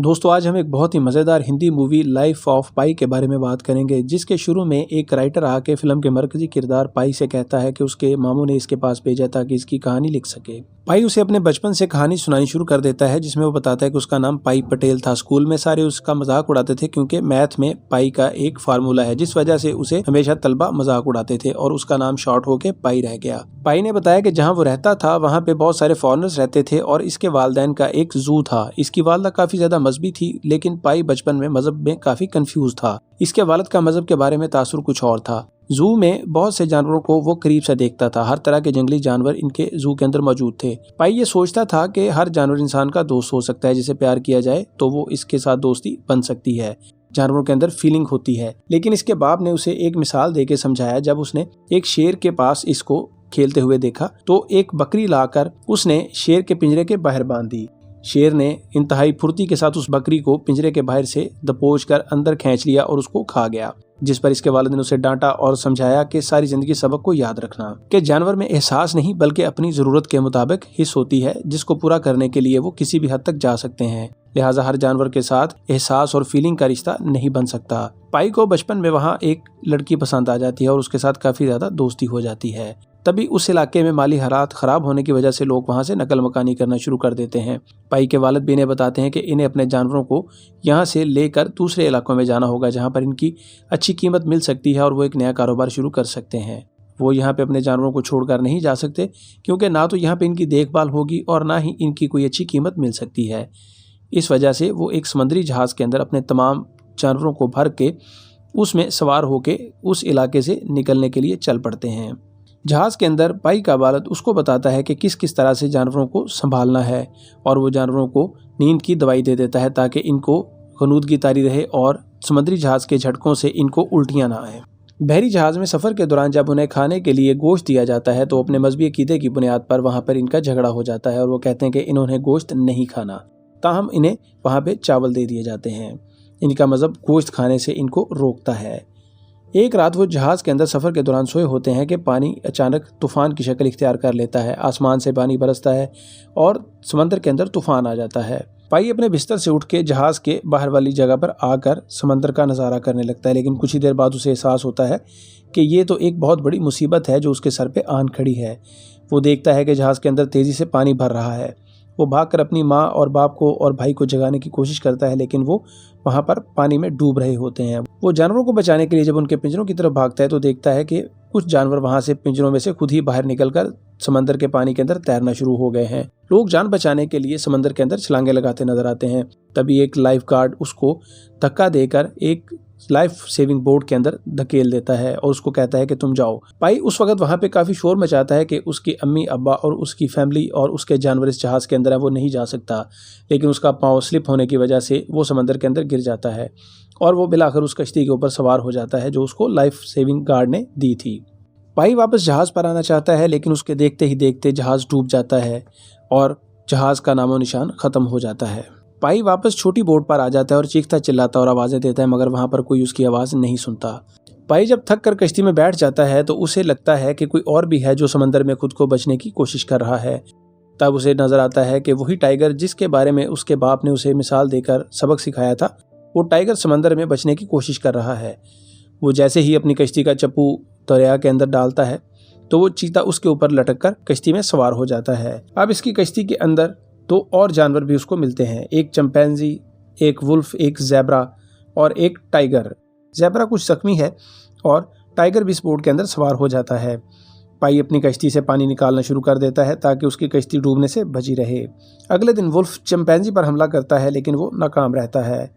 दोस्तों आज हम एक बहुत ही मज़ेदार हिंदी मूवी लाइफ ऑफ पाई के बारे में बात करेंगे, जिसके शुरू में एक राइटर आके फिल्म के मरकजी किरदार पाई से कहता है कि उसके मामू ने इसके पास भेजा ताकि इसकी कहानी लिख सके। पाई उसे अपने बचपन से कहानी सुनानी शुरू कर देता है, जिसमें वो बताता है कि उसका नाम पाई पटेल था। स्कूल में सारे उसका मजाक उड़ाते थे क्योंकि मैथ में पाई का एक फार्मूला है, जिस वजह से उसे हमेशा तलबा मजाक उड़ाते थे और उसका नाम शॉर्ट होके पाई रह गया। पाई ने बताया कि जहाँ वो रहता था वहाँ पे बहुत सारे फॉरेनर्स रहते थे और इसके वालिदैन का एक जू था। इसकी वालदा काफी ज्यादा मजहबी थी, लेकिन पाई बचपन में मजहब में काफी कंफ्यूज था। इसके वालिद का मजहब के बारे में तासुर कुछ और था। जू में बहुत से जानवरों को वो करीब से देखता था। हर तरह के जंगली जानवर इनके जू के अंदर मौजूद थे। पाई ये सोचता था कि हर जानवर इंसान का दोस्त हो सकता है, जिसे प्यार किया जाए तो वो इसके साथ दोस्ती बन सकती है। जानवरों के अंदर फीलिंग होती है। लेकिन इसके बाप ने उसे एक मिसाल देके समझाया। जब उसने एक शेर के पास इसको खेलते हुए देखा तो एक बकरी लाकर उसने शेर के पिंजरे के बाहर बांध दी। शेर ने इंतहाई फुर्ती के साथ उस बकरी को पिंजरे के बाहर से दबोच कर अंदर खींच लिया और उसको खा गया। जिस पर इसके वालिद ने उसे डांटा और समझाया कि सारी जिंदगी सबक को याद रखना कि जानवर में एहसास नहीं बल्कि अपनी जरूरत के मुताबिक हिस्स होती है, जिसको पूरा करने के लिए वो किसी भी हद तक जा सकते हैं। लिहाजा हर जानवर के साथ एहसास और फीलिंग का रिश्ता नहीं बन सकता। पाई को बचपन में वहाँ एक लड़की पसंद आ जाती है और उसके साथ काफी ज्यादा दोस्ती हो जाती है। तभी उस इलाके में माली हालात खराब होने की वजह से लोग वहां से नकल मकानी करना शुरू कर देते हैं। पाई के वालिद भी इन्हें बताते हैं कि इन्हें अपने जानवरों को यहाँ से लेकर दूसरे इलाकों में जाना होगा, जहाँ पर इनकी अच्छी कीमत मिल सकती है और वो एक नया कारोबार शुरू कर सकते हैं। वो यहाँ पे अपने जानवरों को छोड़कर नहीं जा सकते, क्योंकि ना तो यहाँ पे इनकी देखभाल होगी और ना ही इनकी कोई अच्छी कीमत मिल सकती है। इस वजह से वो एक समुद्री जहाज के अंदर अपने तमाम जानवरों को भर के उसमें सवार होके उस इलाके से निकलने के लिए चल पड़ते हैं। जहाज के अंदर पाई का वालिद उसको बताता है कि किस किस तरह से जानवरों को संभालना है और वो जानवरों को नींद की दवाई दे देता है ताकि इनको गनूदगी तारी रहे और समुद्री जहाज के झटकों से इनको उल्टियां ना आए। बहरी जहाज में सफर के दौरान जब उन्हें खाने के लिए गोश्त दिया जाता है तो अपने मजहबी अकीदे की बुनियाद पर वहाँ पर इनका झगड़ा हो जाता है और वो कहते हैं कि इन्होंने गोश्त नहीं खाना, ताहम इन्हें वहाँ पे चावल दे दिए जाते हैं। इनका मजहब गोश्त खाने से इनको रोकता है। एक रात वो जहाज के अंदर सफर के दौरान सोए होते हैं कि पानी अचानक तूफान की शक्ल इख्तियार कर लेता है। आसमान से पानी बरसता है और समंदर के अंदर तूफान आ जाता है। पाई अपने बिस्तर से उठ के जहाज के बाहर वाली जगह पर आकर समंदर का नज़ारा करने लगता है, लेकिन कुछ ही देर बाद उसे एहसास होता है कि ये तो एक बहुत बड़ी मुसीबत है जो उसके सर पे आन खड़ी है। वो देखता है कि जहाज के अंदर तेजी से पानी भर रहा है। वो भागकर अपनी माँ और बाप को और भाई को जगाने की कोशिश करता है, लेकिन वो वहाँ पर पानी में डूब रहे होते हैं। वो जानवरों को बचाने के लिए जब उनके पिंजरों की तरफ भागता है तो देखता है कि कुछ जानवर वहाँ से पिंजरों में से खुद ही बाहर निकलकर समंदर के पानी के अंदर तैरना शुरू हो गए हैं। लोग जान बचाने के लिए समंदर के अंदर छलांगे लगाते नजर आते हैं। तभी एक लाइफ गार्ड उसको धक्का देकर एक लाइफ सेविंग बोट के अंदर धकेल देता है और उसको कहता है कि तुम जाओ। पाई उस वक्त वहाँ पे काफी शोर मचाता है कि उसकी अम्मी अब्बा और उसकी फैमिली और उसके जानवर इस जहाज के अंदर है, वो नहीं जा सकता। लेकिन उसका पाँव स्लिप होने की वजह से वो समंदर के अंदर गिर जाता है और वो बिलाखिर उस कश्ती के ऊपर सवार हो जाता है जो उसको लाइफ सेविंग गार्ड ने दी थी। पाई वापस जहाज पर आना चाहता है, लेकिन उसके देखते ही देखते जहाज डूब जाता है और जहाज का नामो निशान खत्म हो जाता है। पाई वापस छोटी बोट पर आ जाता है और चीखता चिल्लाता और आवाजें देता है, मगर वहां पर कोई उसकी आवाज नहीं सुनता। पाई जब थक कर कश्ती में बैठ जाता है तो उसे लगता है कि कोई और भी है जो समंदर में खुद को बचने की कोशिश कर रहा है। तब उसे नजर आता है कि वही टाइगर जिसके बारे में उसके बाप ने उसे मिसाल देकर सबक सिखाया था, वो टाइगर समंदर में बचने की कोशिश कर रहा है। वो जैसे ही अपनी कश्ती का चप्पू दरिया के अंदर डालता है तो वो चीता उसके ऊपर लटक कर कश्ती में सवार हो जाता है। अब इसकी कश्ती के अंदर तो और जानवर भी उसको मिलते हैं, एक चिंपैंजी, एक वुल्फ, एक ज़ेब्रा और एक टाइगर। ज़ेब्रा कुछ जख्मी है और टाइगर भी इस बोट के अंदर सवार हो जाता है। पाई अपनी कश्ती से पानी निकालना शुरू कर देता है ताकि उसकी कश्ती डूबने से बची रहे। अगले दिन वुल्फ चिंपैंजी पर हमला करता है, लेकिन वो नाकाम रहता है।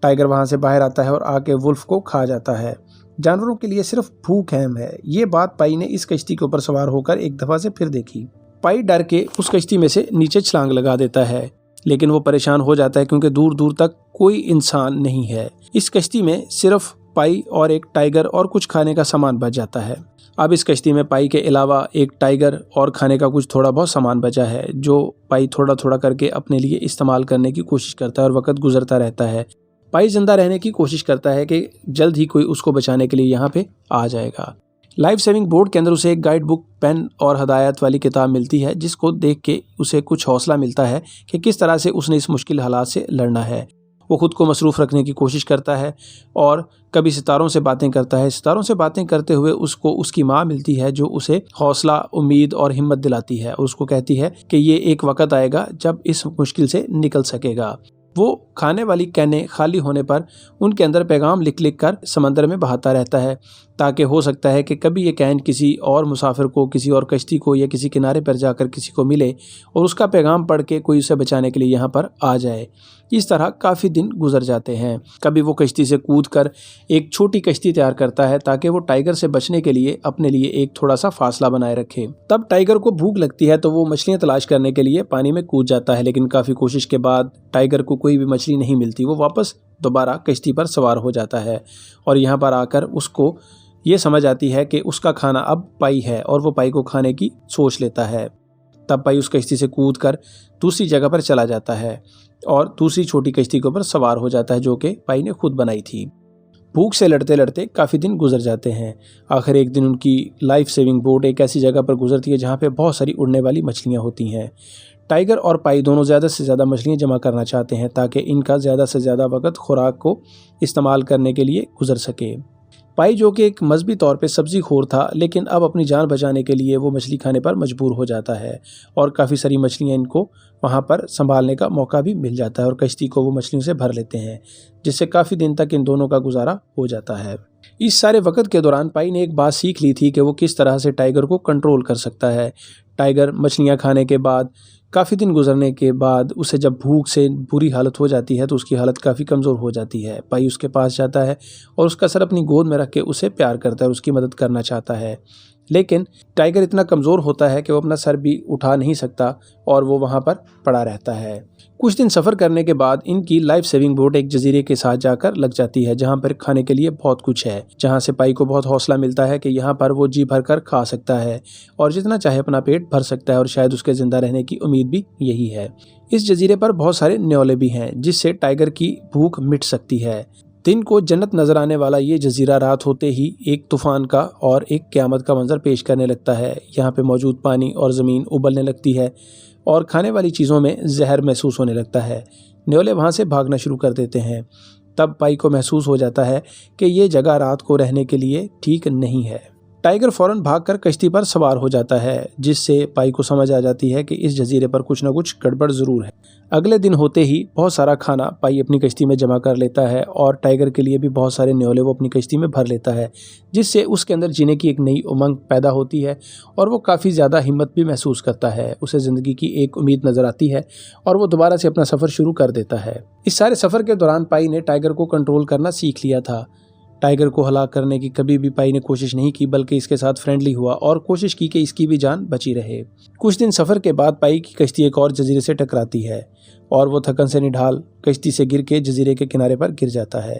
टाइगर वहाँ से बाहर आता है और आके वुल्फ को खा जाता है। जानवरों के लिए सिर्फ भूख अहम है। ये बात पाई ने इस कश्ती के ऊपर सवार होकर एक दफ़ा से फिर देखी। पाई डर के उस कश्ती में से नीचे छलांग लगा देता है, लेकिन वो परेशान हो जाता है क्योंकि दूर दूर तक कोई इंसान नहीं है। इस कश्ती में सिर्फ पाई और एक टाइगर और कुछ खाने का सामान बच जाता है। अब इस कश्ती में पाई के अलावा एक टाइगर और खाने का कुछ थोड़ा बहुत सामान बचा है, जो पाई थोड़ा थोड़ा करके अपने लिए इस्तेमाल करने की कोशिश करता है और वक्त गुजरता रहता है। पाई जिंदा रहने की कोशिश करता है कि जल्द ही कोई उसको बचाने के लिए यहाँ पे आ जाएगा। लाइफ सेविंग बोर्ड के अंदर उसे एक गाइड बुक, पेन और हदायत वाली किताब मिलती है, जिसको देख के उसे कुछ हौसला मिलता है कि किस तरह से उसने इस मुश्किल हालात से लड़ना है। वो खुद को मसरूफ़ रखने की कोशिश करता है और कभी सितारों से बातें करता है। सितारों से बातें करते हुए उसको उसकी माँ मिलती है जो उसे हौसला, उम्मीद और हिम्मत दिलाती है और उसको कहती है कि ये एक वक़्त आएगा जब इस मुश्किल से निकल सकेगा। वो खाने वाली कैनें खाली होने पर उनके अंदर पैगाम लिख लिख कर समंदर में बहाता रहता है, ताकि हो सकता है कि कभी ये कैन किसी और मुसाफिर को, किसी और कश्ती को या किसी किनारे पर जाकर किसी को मिले और उसका पैगाम पढ़ के कोई उसे बचाने के लिए यहाँ पर आ जाए। इस तरह काफ़ी दिन गुजर जाते हैं। कभी वो कश्ती से कूद कर एक छोटी कश्ती तैयार करता है ताकि वो टाइगर से बचने के लिए अपने लिए एक थोड़ा सा फासला बनाए रखे। तब टाइगर को भूख लगती है तो वो मछलियाँ तलाश करने के लिए पानी में कूद जाता है, लेकिन काफ़ी कोशिश के बाद टाइगर को कोई भी मछली नहीं मिलती। वो वापस दोबारा कश्ती पर सवार हो जाता है और यहाँ पर आकर उसको ये समझ आती है कि उसका खाना अब पाई है और वो पाई को खाने की सोच लेता है। तब पाई उस कश्ती से कूद कर दूसरी जगह पर चला जाता है और दूसरी छोटी कश्ती के ऊपर सवार हो जाता है जो कि पाई ने खुद बनाई थी। भूख से लड़ते लड़ते काफ़ी दिन गुजर जाते हैं। आखिर एक दिन उनकी लाइफ सेविंग बोट एक ऐसी जगह पर गुजरती है जहाँ पे बहुत सारी उड़ने वाली मछलियाँ होती हैं। टाइगर और पाई दोनों ज़्यादा से ज़्यादा मछलियाँ जमा करना चाहते हैं ताकि इनका ज़्यादा से ज़्यादा वक्त खुराक को इस्तेमाल करने के लिए गुजर सके। पाई जो कि एक मजहबी तौर पे सब्ज़ी खोर था, लेकिन अब अपनी जान बचाने के लिए वो मछली खाने पर मजबूर हो जाता है और काफ़ी सारी मछलियाँ इनको वहाँ पर संभालने का मौका भी मिल जाता है और कश्ती को वो मछलियों से भर लेते हैं, जिससे काफ़ी दिन तक इन दोनों का गुजारा हो जाता है। इस सारे वक्त के दौरान पाई ने एक बात सीख ली थी कि वो किस तरह से टाइगर को कंट्रोल कर सकता है। टाइगर मछलियाँ खाने के बाद काफ़ी दिन गुजरने के बाद उसे जब भूख से बुरी हालत हो जाती है तो उसकी हालत काफ़ी कमज़ोर हो जाती है। पाई उसके पास जाता है और उसका सर अपनी गोद में रख के उसे प्यार करता है और उसकी मदद करना चाहता है, लेकिन टाइगर इतना कमज़ोर होता है कि वो अपना सर भी उठा नहीं सकता और वो वहाँ पर पड़ा रहता है। कुछ दिन सफ़र करने के बाद इनकी लाइफ सेविंग बोट एक जजीरे के साथ जाकर लग जाती है जहाँ पर खाने के लिए बहुत कुछ है, जहाँ से पाई को बहुत हौसला मिलता है कि यहाँ पर वो जी भर कर खा सकता है और जितना चाहे अपना पेट भर सकता है और शायद उसके ज़िंदा रहने की उम्मीद भी यही है। इस जजीरे पर बहुत सारे न्योले भी हैं जिससे टाइगर की भूख मिट सकती है। दिन को जन्नत नजर आने वाला ये जजीरा रात होते ही एक तूफान का और एक क़यामत का मंजर पेश करने लगता है। यहाँ पे मौजूद पानी और ज़मीन उबलने लगती है और खाने वाली चीज़ों में जहर महसूस होने लगता है। न्योले वहाँ से भागना शुरू कर देते हैं। तब पाई को महसूस हो जाता है कि ये जगह रात को रहने के लिए ठीक नहीं है। टाइगर फौरन भागकर कश्ती पर सवार हो जाता है, जिससे पाई को समझ आ जाती है कि इस जजीरे पर कुछ न कुछ गड़बड़ ज़रूर है। अगले दिन होते ही बहुत सारा खाना पाई अपनी कश्ती में जमा कर लेता है और टाइगर के लिए भी बहुत सारे न्योले वो अपनी कश्ती में भर लेता है, जिससे उसके अंदर जीने की एक नई उमंग पैदा होती है और वो काफ़ी ज़्यादा हिम्मत भी महसूस करता है। उसे ज़िंदगी की एक उम्मीद नज़र आती है और वो दोबारा से अपना सफ़र शुरू कर देता है। इस सारे सफ़र के दौरान पाई ने टाइगर को कंट्रोल करना सीख लिया था। टाइगर को हलाक करने की कभी भी पाई ने कोशिश नहीं की, बल्कि इसके साथ फ्रेंडली हुआ और कोशिश की कि इसकी भी जान बची रहे। कुछ दिन सफ़र के बाद पाई की कश्ती एक और जजीरे से टकराती है और वो थकन से निढाल कश्ती से गिर के जजीरे के किनारे पर गिर जाता है।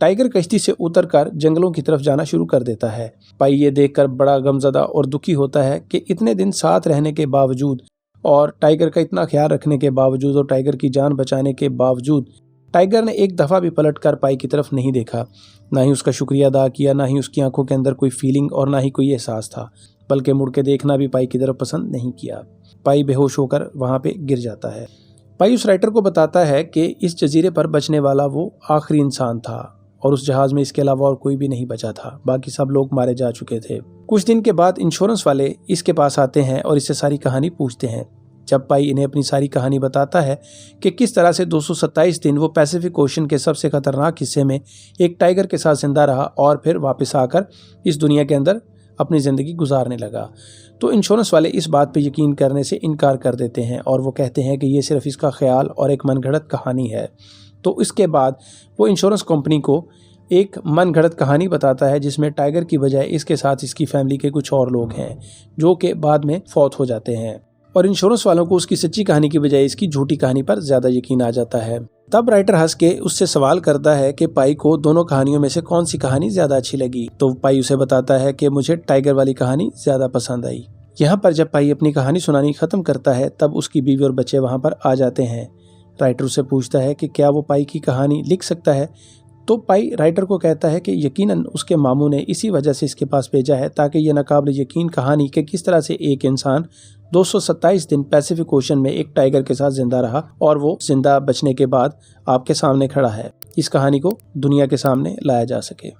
टाइगर कश्ती से उतरकर जंगलों की तरफ जाना शुरू कर देता है। पाई ये देखकर बड़ा गमज़दा और दुखी होता है कि इतने दिन साथ रहने के बावजूद और टाइगर का इतना ख्याल रखने के बावजूद और टाइगर की जान बचाने के बावजूद टाइगर ने एक दफ़ा भी पलटकर पाई की तरफ नहीं देखा, ना ही उसका शुक्रिया अदा किया, ना ही उसकी आंखों के अंदर कोई फीलिंग और ना ही कोई एहसास था, बल्कि मुड़ के देखना भी पाई की तरफ पसंद नहीं किया। पाई बेहोश होकर वहाँ पे गिर जाता है। पाई उस राइटर को बताता है कि इस जजीरे पर बचने वाला वो आखिरी इंसान था और उस जहाज़ में इसके अलावा और कोई भी नहीं बचा था, बाकी सब लोग मारे जा चुके थे। कुछ दिन के बाद इंश्योरेंस वाले इसके पास आते हैं और इससे सारी कहानी पूछते हैं। जब पाई इन्हें अपनी सारी कहानी बताता है कि किस तरह से 227 दिन वो पैसिफिक ओशन के सबसे ख़तरनाक हिस्से में एक टाइगर के साथ जिंदा रहा और फिर वापस आकर इस दुनिया के अंदर अपनी ज़िंदगी गुजारने लगा, तो इंश्योरेंस वाले इस बात पे यकीन करने से इनकार कर देते हैं और वो कहते हैं कि ये सिर्फ इसका ख्याल और एक मनगढ़ंत कहानी है। तो इसके बाद वो इंश्योरेंस कंपनी को एक मनगढ़ंत कहानी बताता है जिसमें टाइगर की बजाय इसके साथ इसकी फैमिली के कुछ और लोग हैं जो कि बाद में फौत हो जाते हैं और इंश्योरेंस वालों को उसकी सच्ची कहानी की बजाय इसकी झूठी कहानी पर ज़्यादा यकीन आ जाता है। तब राइटर हंस के उससे सवाल करता है कि पाई को दोनों कहानियों में से कौन सी कहानी ज़्यादा अच्छी लगी, तो पाई उसे बताता है कि मुझे टाइगर वाली कहानी ज़्यादा पसंद आई। यहाँ पर जब पाई अपनी कहानी सुनानी ख़त्म करता है तब उसकी बीवी और बच्चे वहाँ पर आ जाते हैं। राइटर उससे पूछता है कि क्या वो पाई की कहानी लिख सकता है, तो पाई राइटर को कहता है कि यकीनन उसके मामू ने इसी वजह से इसके पास भेजा है ताकि ये नाकाबिल यकीन कहानी कि किस तरह से एक इंसान 227 दिन पैसिफिक ओशन में एक टाइगर के साथ जिंदा रहा और वो जिंदा बचने के बाद आपके सामने खड़ा है इस कहानी को दुनिया के सामने लाया जा सके।